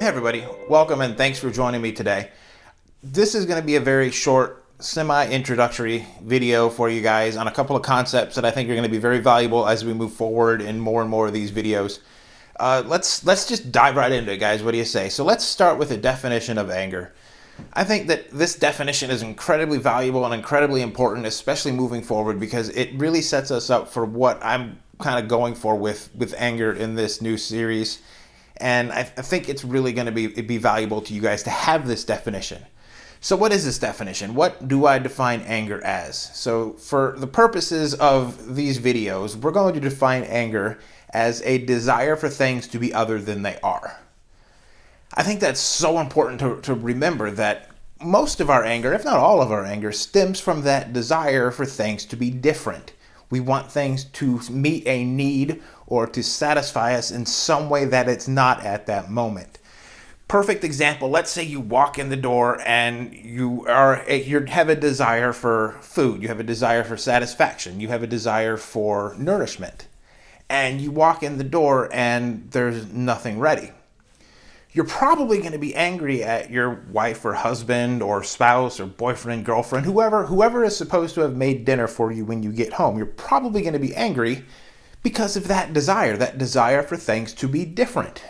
Hey everybody, welcome and thanks for joining me today. This is going to be a very short, semi-introductory video for you guys on a couple of concepts that I think are going to be very valuable as we move forward in more and more of these videos. Let's just dive right into it, guys. What do you say? So let's start with a definition of anger. I think that this definition is incredibly valuable and incredibly important, especially moving forward, because it really sets us up for what I'm kind of going for with anger in this new series. And I think it's really going to be valuable to you guys to have this definition. So what is this definition? What do I define anger as? So for the purposes of these videos, we're going to define anger as a desire for things to be other than they are. I think that's so important to remember that most of our anger, if not all of our anger, stems from that desire for things to be different. We want things to meet a need or to satisfy us in some way that it's not at that moment. Perfect example, let's say you walk in the door and you have a desire for food, you have a desire for satisfaction, you have a desire for nourishment, and you walk in the door and there's nothing ready. You're probably going to be angry at your wife or husband or spouse or boyfriend, girlfriend, whoever is supposed to have made dinner for you when you get home. You're probably going to be angry because of that desire for things to be different.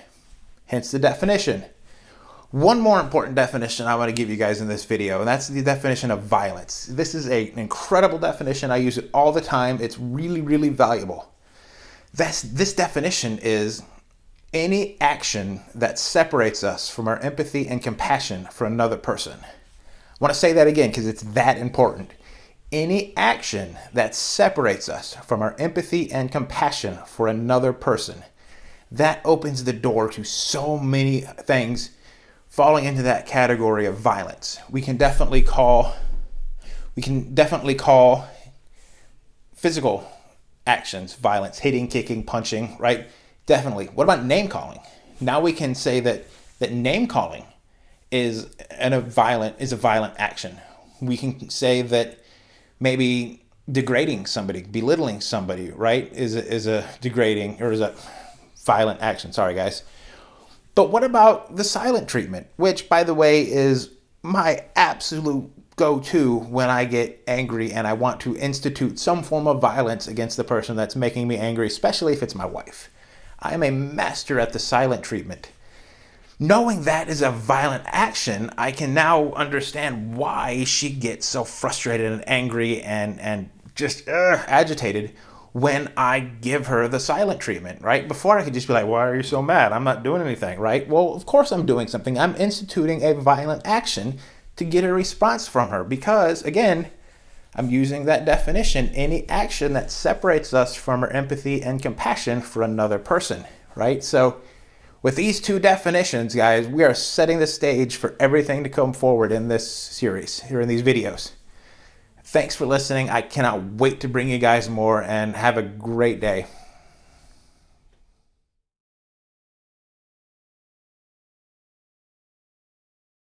Hence the definition. One more important definition I want to give you guys in this video, and that's the definition of violence. This is an incredible definition. I use it all the time. It's really, really valuable. This definition is any action that separates us from our empathy and compassion for another person. I want to say that again because it's that important. Any action that separates us from our empathy and compassion for another person. That opens the door to so many things falling into that category of violence. We can definitely call physical actions violence, hitting, kicking, punching, right? Definitely. What about name calling? Now we can say that name calling is a violent action. We can say that maybe degrading somebody, belittling somebody, right, is a degrading or is a violent action. Sorry, guys. But what about the silent treatment, which, by the way, is my absolute go-to when I get angry and I want to institute some form of violence against the person that's making me angry, especially if it's my wife. I am a master at the silent treatment. Knowing that is a violent action, I can now understand why she gets so frustrated and angry and just agitated when I give her the silent treatment, right? Before I could just be like, why are you so mad? I'm not doing anything, right? Well, of course I'm doing something. I'm instituting a violent action to get a response from her because, again, I'm using that definition, any action that separates us from our empathy and compassion for another person, right? So with these two definitions, guys, we are setting the stage for everything to come forward in this series, here in these videos. Thanks for listening. I cannot wait to bring you guys more and have a great day.